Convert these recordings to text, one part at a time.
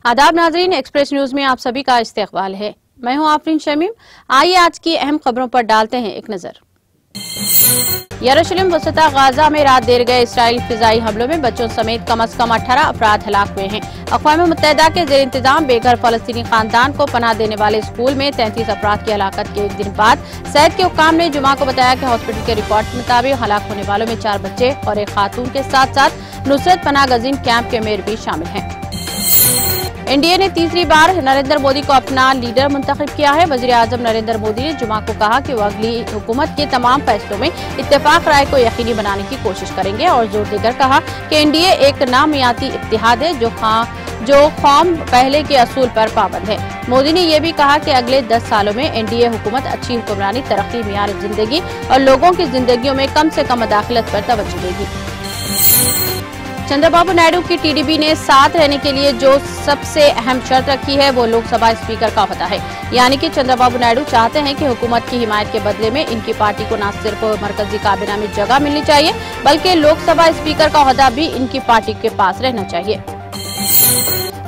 आदाब नाजरीन, express news में आप सभी का इस्तकबाल है। मैं हूं आफरीन शमीम। आइए आज की अहम खबरों पर डालते हैं एक नजर। यरूशलेम वसता गाजा में रात देर गए इसराइली फिजाई हमलों में बच्चों समेत कम से कम 18 अफराद हलाक हुए हैं। अक़वाम मुत्तहिदा के ज़ेर इंतजाम बेघर फलस्तीनी खानदान को पनाह देने वाले स्कूल में 33 अफराद की हलाकत के एक दिन बाद सैद के हुक्काम ने जुमा को बताया कि हॉस्पिटल के रिकॉर्ड के मुताबिक हलाक होने वालों में 4 बच्चे और एक खातून के साथ साथ नुसरत पनाह गजीन कैंप के मेयर भी शामिल हैं। एनडीए ने तीसरी बार नरेंद्र मोदी को अपना लीडर मुंतखब किया है। वज़ीर आज़म नरेंद्र मोदी ने जुमा को कहा कि वो अगली हुकूमत के तमाम फैसलों में इत्तेफाक राय को यकीनी बनाने की कोशिश करेंगे और जोर देकर कहा कि एनडीए एक नामियाती इत्तेहाद है जो कौम पहले के असूल पर पाबंद है। मोदी ने यह भी कहा कि अगले 10 सालों में एनडीए हुकूमत अच्छी हुक्मरानी, तरक्की, मियार जिंदगी और लोगों की जिंदगियों में कम से कम मुदाखलत पर तवज्जो देगी। चंद्रबाबू नायडू की टीडीपी ने साथ रहने के लिए जो सबसे अहम शर्त रखी है वो लोकसभा स्पीकर का होता है। यानी कि चंद्रबाबू नायडू चाहते हैं कि हुकूमत की हिमायत के बदले में इनकी पार्टी को न सिर्फ मरकजी काबीना में जगह मिलनी चाहिए बल्कि लोकसभा स्पीकर का ओहदा भी इनकी पार्टी के पास रहना चाहिए।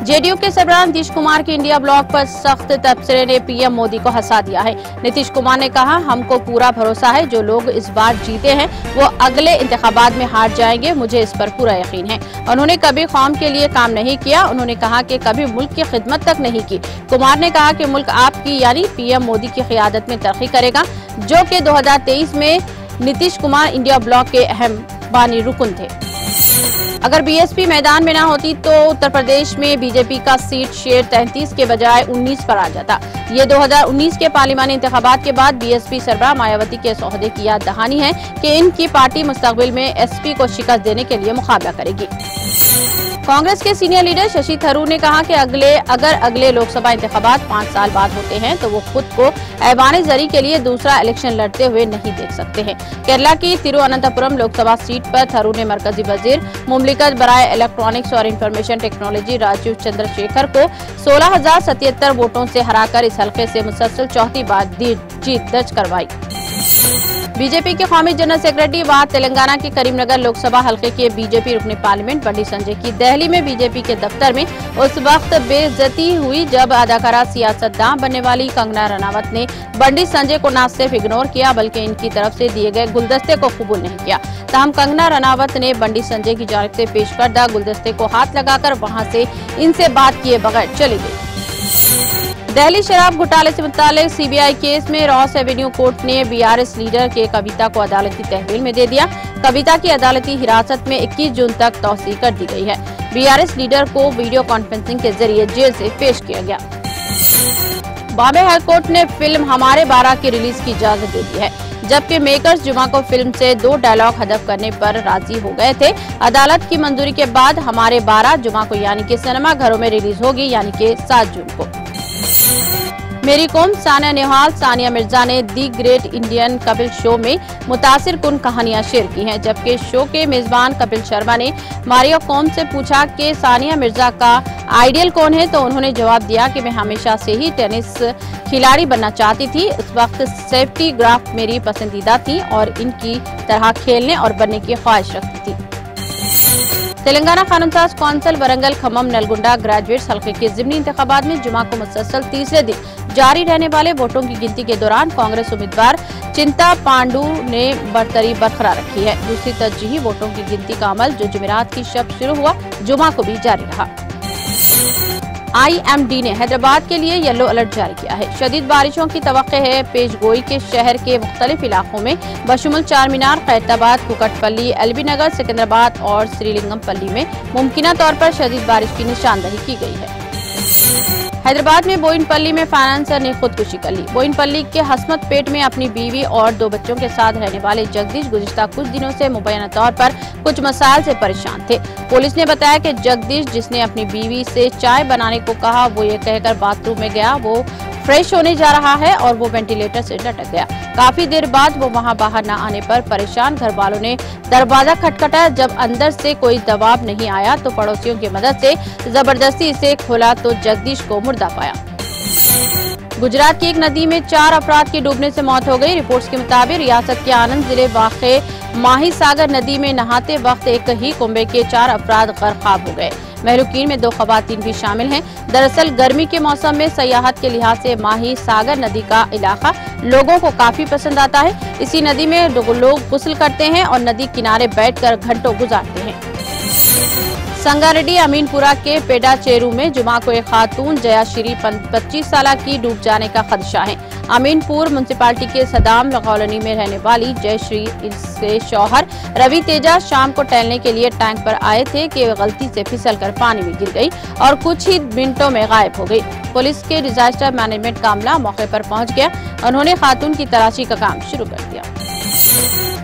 जेडीयू के सरबराह नीतीश कुमार के इंडिया ब्लॉक पर सख्त तबसरे ने पीएम मोदी को हंसा दिया है। नीतीश कुमार ने कहा, हमको पूरा भरोसा है जो लोग इस बार जीते हैं वो अगले इंतखाबात में हार जाएंगे, मुझे इस पर पूरा यकीन है। उन्होंने कभी कौम के लिए काम नहीं किया, उन्होंने कहा कि कभी मुल्क की खिदमत तक नहीं की। कुमार ने कहा कि मुल्क आपकी यानी पीएम मोदी की क़ियादत में तरक्की करेगा, जो कि 2023 में नीतीश कुमार इंडिया ब्लॉक के अहम बानी रुकन थे। अगर बीएसपी मैदान में न होती तो उत्तर प्रदेश में बीजेपी का सीट शेयर 33 के बजाय 19 पर आ जाता। ये 2019 के पार्लिमानी इंतखाबात के बाद बीएसपी सरबराह मायावती के सौदे की याद दहानी है कि इनकी पार्टी मुस्तकबिल में एसपी को शिकस्त देने के लिए मुकाबला करेगी। कांग्रेस के सीनियर लीडर शशि थरूर ने कहा कि अगर अगले लोकसभा इंतखाबात 5 साल बाद होते हैं तो वो खुद को ऐवान जरी के लिए दूसरा इलेक्शन लड़ते हुए नहीं देख सकते हैं। केरला की तिरुवनंतपुरम लोकसभा सीट पर थरूर ने मरकजी वजीर मुमलिकत बराए इलेक्ट्रॉनिक्स और इंफॉर्मेशन टेक्नोलॉजी राजीव चंद्रशेखर को 16,077 वोटों से हराकर इस हल्के से मुसलसल चौथी बार जीत दर्ज करवाई। बीजेपी के कौमी जनरल सेक्रेटरी व तेलंगाना के करीमनगर लोकसभा हल्के के बीजेपी रुकने पार्लियामेंट बंडी संजय की दिल्ली में बीजेपी के दफ्तर में उस वक्त बेइज्जती हुई जब अदाकारा सियासतदान बनने वाली कंगना रनावत ने बंडी संजय को न सिर्फ इग्नोर किया बल्कि इनकी तरफ से दिए गए गुलदस्ते को कबूल नहीं किया। तमाम कंगना रनावत ने बंडी संजय की जानिब से पेश करदा गुलदस्ते को हाथ लगाकर वहां से इनसे बात किए बगैर चली गई। दिल्ली शराब घोटाले से मुताल्लिक सीबीआई केस में रॉस एवेन्यू कोर्ट ने बीआरएस लीडर के कविता को अदालती तहवील में दे दिया। कविता की अदालती हिरासत में 21 जून तक तौसीह कर दी गई है। बीआरएस लीडर को वीडियो कॉन्फ्रेंसिंग के जरिए जेल से पेश किया गया। बॉम्बे हाई कोर्ट ने फिल्म हमारे 12 की रिलीज की इजाजत दे दी है, जबकि मेकर्स जुमा को फिल्म से 2 डायलॉग हदफ करने पर राजी हो गए थे। अदालत की मंजूरी के बाद हमारे 12 जुमा को यानी कि सिनेमा घरों में रिलीज होगी, यानी कि 7 जून को। मेरी कौम सानिया नेहवाल, सानिया मिर्जा ने the great Indian Kapil show में मुतासिर कुन कहानियां शेयर की हैं, जबकि शो के मेजबान कपिल शर्मा ने मारिया कौम से पूछा कि सानिया मिर्जा का आइडियल कौन है, तो उन्होंने जवाब दिया कि मैं हमेशा से ही टेनिस खिलाड़ी बनना चाहती थी। उस वक्त सेफ्टी ग्राफ मेरी पसंदीदा थी और इनकी तरह खेलने और बनने की ख्वाहिश रखती थी। तेलंगाना कानूनसाज कौंसिल वरंगल खम्मम नलगुंडा ग्रेजुएट्स हल्के के ज़िमनी इंतखाबात में जुमा को मुसलसल तीसरे दिन जारी रहने वाले वोटों की गिनती के दौरान कांग्रेस उम्मीदवार चिंता पांडु ने बरतरी बरकरार रखी है। दूसरी तरजीही वोटों की गिनती का अमल जो जुमेरात की शब शुरू हुआ, जुमा को भी जारी रहा। IMD ने हैदराबाद के लिए येलो अलर्ट जारी किया है। शदीद बारिशों की तवक्को है। पेशगोई के शहर के मुख्तलिफ इलाकों में बशमुल चार मीनार, खैरताबाद, कुकटपल्ली, एलबी नगर, सिकंदराबाद और श्रीलिंगमपल्ली में मुमकिना तौर पर शदीद बारिश की निशानदही की गई है। हैदराबाद में बोइनपल्ली में फाइनेंसर ने खुदकुशी कर ली। बोइनपल्ली के हसमत पेट में अपनी बीवी और 2 बच्चों के साथ रहने वाले जगदीश गुज़िश्ता कुछ दिनों से मुबैना तौर पर कुछ मसाइल से परेशान थे। पुलिस ने बताया कि जगदीश, जिसने अपनी बीवी से चाय बनाने को कहा, वो ये कहकर बाथरूम में गया वो फ्रेश होने जा रहा है और वो वेंटिलेटर से लटक गया। काफी देर बाद वो वहां बाहर न आने पर परेशान घर वालों ने दरवाजा खटखटाया। जब अंदर से कोई जवाब नहीं आया तो पड़ोसियों की मदद से जबरदस्ती इसे खोला तो जगदीश को मुर्दा पाया। गुजरात की एक नदी में 4 अफराद की डूबने से मौत हो गई। रिपोर्ट्स के मुताबिक रियासत के आनंद जिले वाक़े माही सागर नदी में नहाते वक्त एक ही कुंबे के 4 अफराद गर्काब हो गए। महलूकीन में 2 खवातीन भी शामिल हैं। दरअसल गर्मी के मौसम में सयाहत के लिहाज से माही सागर नदी का इलाका लोगों को काफी पसंद आता है। इसी नदी में लोग गुस्ल करते हैं और नदी किनारे बैठकर घंटों गुजारते हैं। संगारेड्डी अमीनपुरा के पेडा चेरू में जुमा को एक खातून जयाश्री 25 साल की डूब जाने का खदशा है। अमीनपुर म्युनिसिपालिटी के सदाम कॉलोनी में रहने वाली जयश्री से शौहर रवि तेजा शाम को टहलने के लिए टैंक पर आए थे कि गलती से फिसलकर पानी में गिर गई और कुछ ही मिनटों में गायब हो गई। पुलिस के डिजास्टर मैनेजमेंट का अमला मौके पर पहुंच गया। उन्होंने खातून की तलाशी का काम शुरू कर दिया।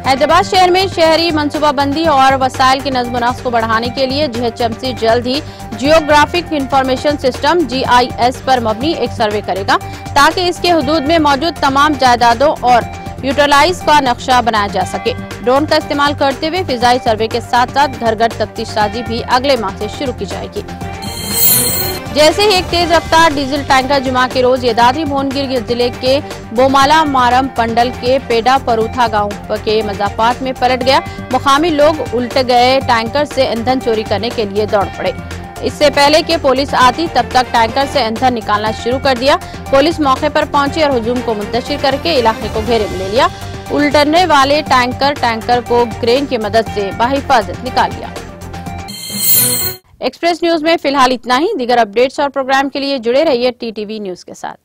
हैदराबाद शहर में शहरी मनसूबाबंदी और वसाइल की नज़्म नस्क को बढ़ाने के लिए जीएचएमसी जल्द ही जियोग्राफिक इंफॉर्मेशन सिस्टम GIS पर मबनी एक सर्वे करेगा ताकि इसके हुदूद में मौजूद तमाम जायदादों और यूटिलाइज का नक्शा बनाया जा सके। ड्रोन का इस्तेमाल करते हुए फिजाई सर्वे के साथ साथ घर घर तफ्तीशसाजी भी अगले माह से शुरू की जाएगी। जैसे ही एक तेज रफ्तार डीजल टैंकर जुमा के रोज दादरी भुवनगिर जिले के बोमाला मारम पंडल के पेडा परूथा गांव के मजाफात में पलट गया। मुकामी लोग उल्टे गए टैंकर से ईंधन चोरी करने के लिए दौड़ पड़े। इससे पहले कि पुलिस आती तब तक टैंकर से ईंधन निकालना शुरू कर दिया। पुलिस मौके पर पहुंची और हुजूम को मुंतशिर करके इलाके को घेरे में ले लिया। उल्टने वाले टैंकर को क्रेन की मदद से बाहिफाजत निकाल लिया। एक्सप्रेस न्यूज में फिलहाल इतना ही। दीगर अपडेट्स और प्रोग्राम के लिए जुड़े रहिए TTV न्यूज के साथ।